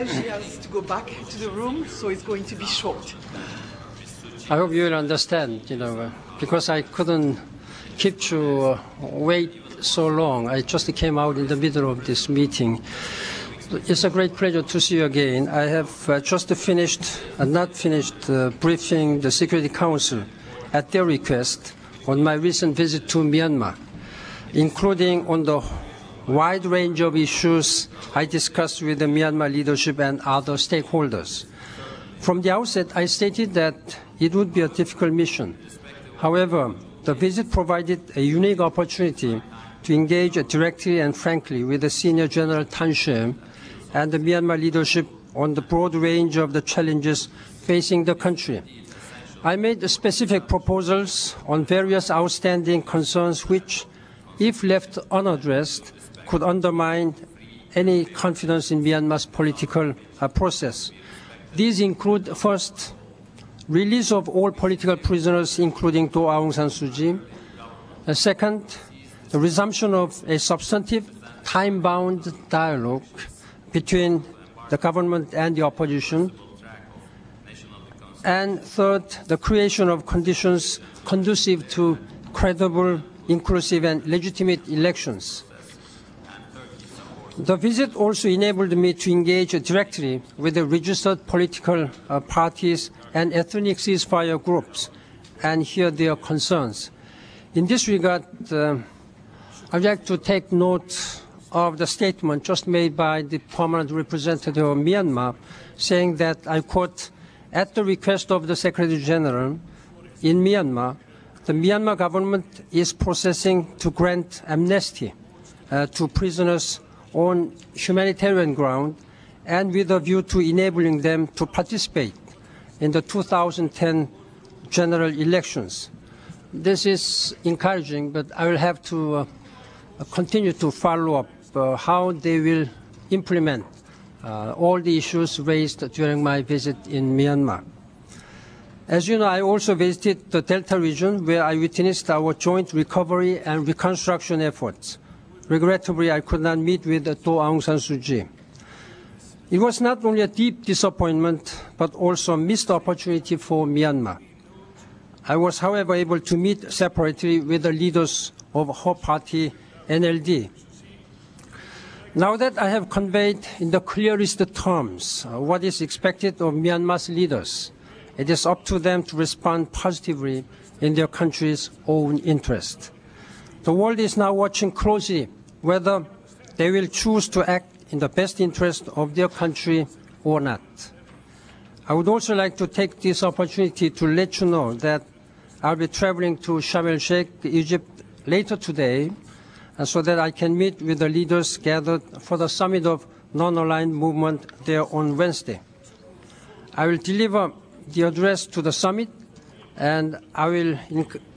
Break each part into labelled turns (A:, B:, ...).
A: She has to go back to the room, so it's going to be short.
B: I hope you will understand, because I couldn't keep to wait so long. I just came out in the middle of this meeting. It's a great pleasure to see you again. I have just not finished briefing the Security Council at their request on my recent visit to Myanmar, including on the wide range of issues I discussed with the Myanmar leadership and other stakeholders. From the outset, I stated that it would be a difficult mission. However, the visit provided a unique opportunity to engage directly and frankly with the Senior General Than Swe and the Myanmar leadership on the broad range of the challenges facing the country. I made specific proposals on various outstanding concerns which, if left unaddressed, could undermine any confidence in Myanmar's political process. These include, first, release of all political prisoners, including Aung San Suu Kyi. Second, the resumption of a substantive, time-bound dialogue between the government and the opposition. And third, the creation of conditions conducive to credible, inclusive, and legitimate elections. The visit also enabled me to engage directly with the registered political parties and ethnic ceasefire groups and hear their concerns. In this regard, I'd like to take note of the statement just made by the permanent representative of Myanmar, saying that, I quote, "At the request of the Secretary General in Myanmar, the Myanmar government is processing to grant amnesty to prisoners on humanitarian ground and with a view to enabling them to participate in the 2010 general elections." This is encouraging, but I will have to continue to follow up how they will implement all the issues raised during my visit in Myanmar. As you know, I also visited the Delta region, where I witnessed our joint recovery and reconstruction efforts. Regrettably, I could not meet with Aung San Suu Kyi. It was not only a deep disappointment, but also a missed opportunity for Myanmar. I was, however, able to meet separately with the leaders of her party, NLD. Now that I have conveyed in the clearest terms what is expected of Myanmar's leaders, it is up to them to respond positively in their country's own interest. The world is now watching closely whether they will choose to act in the best interest of their country or not. I would also like to take this opportunity to let you know that I'll be traveling to Sharm el-Sheikh, Egypt, later today, so that I can meet with the leaders gathered for the summit of non-aligned movement there on Wednesday. I will deliver the address to the summit, and I will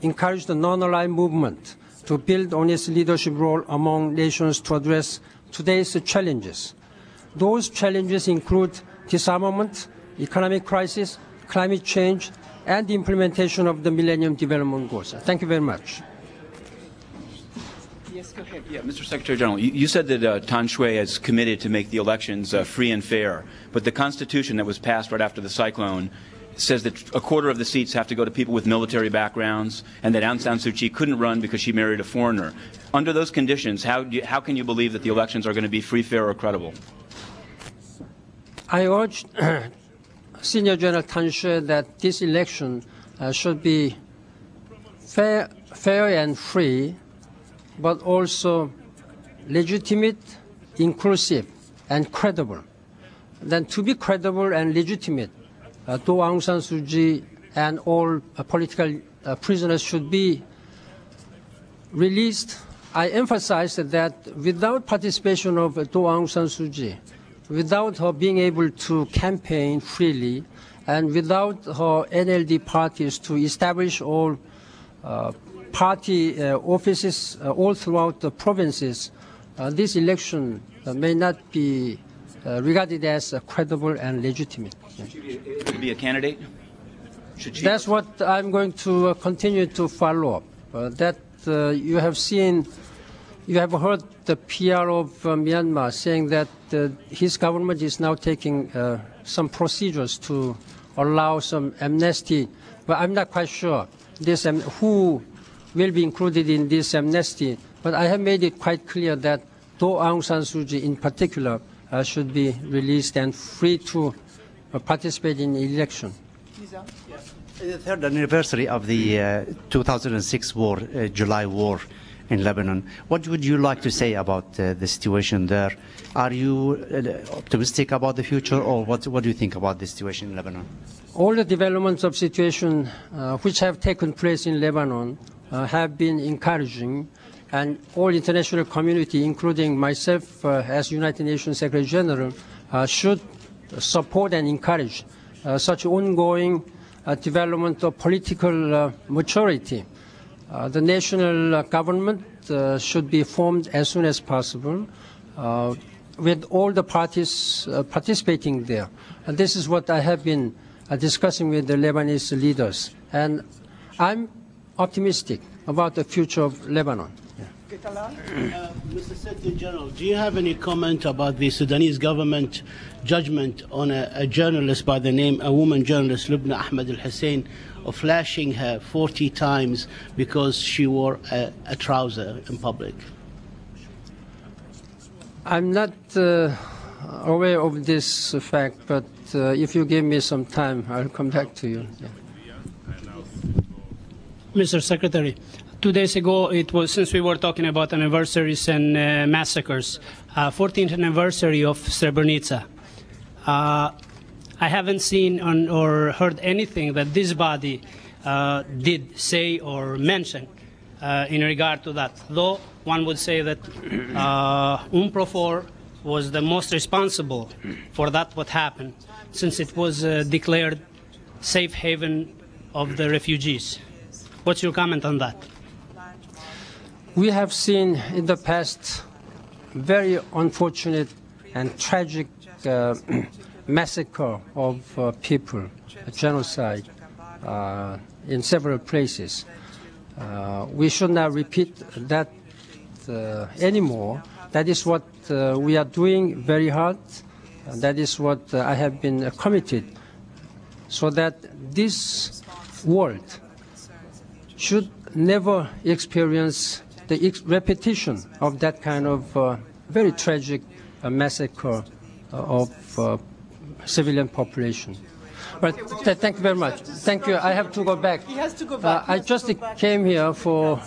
B: encourage the non-aligned movement to build on its leadership role among nations to address today's challenges. Those challenges include disarmament, economic crisis, climate change, and the implementation of the Millennium Development Goals. Thank you very much.
A: Yes, go ahead.
C: Yeah, Mr. Secretary General, you said that Than Swe is committed to make the elections free and fair, but the Constitution that was passed right after the cyclone says that a quarter of the seats have to go to people with military backgrounds, and that Aung San Suu Kyi couldn't run because she married a foreigner. Under those conditions, how can you believe that the elections are going to be free, fair, or credible?
B: I urge Senior General Than Swe that this election should be fair and free, but also legitimate, inclusive, and credible. Then to be credible and legitimate, Aung San Suu Kyi and all political prisoners should be released. I emphasize that without participation of Aung San Suu Kyi, without her being able to campaign freely, and without her NLD parties to establish all party offices all throughout the provinces, this election may not be regarded as credible and legitimate.
C: Should she be a candidate?
B: That's what I'm going to continue to follow up. You have seen You have heard the PR of Myanmar saying that his government is now taking some procedures to allow some amnesty, but I'm not quite sure who will be included in this amnesty. But I have made it quite clear that though Aung San Suu Kyi in particular should be released and free to participate in the election.
D: The third anniversary of the 2006 war, July war in Lebanon, what would you like to say about the situation there? Are you optimistic about the future, or what do you think about the situation in Lebanon?
B: All the developments of situation which have taken place in Lebanon have been encouraging, and all international community, including myself as United Nations Secretary General, should support and encourage such ongoing development of political maturity. The national government should be formed as soon as possible with all the parties participating there. And this is what I have been discussing with the Lebanese leaders. And I'm optimistic about the future of Lebanon.
E: Mr. Secretary General, do you have any comment about the Sudanese government judgment on a journalist by the name, a woman journalist, Lubna Ahmed al-Hussein, of flashing her 40 times because she wore a trouser in public?
B: I'm not aware of this fact, but if you give me some time, I'll come back to you. Yeah.
F: Mr. Secretary, 2 days ago, it was, since we were talking about anniversaries and massacres, 14th anniversary of Srebrenica. I haven't seen or heard anything that this body did say or mention in regard to that. Though one would say that UNPROFOR was the most responsible for that what happened, since it was declared safe haven of the refugees. What's your comment on that?
B: We have seen in the past very unfortunate and tragic massacre of people, genocide in several places. We should not repeat that anymore. That is what we are doing very hard. That is what I have been committed, so that this world should never experience the repetition of that kind of very tragic massacre of civilian population. But thank you very much. Thank you. I have to go back.
A: He has to go back.
B: I just came here for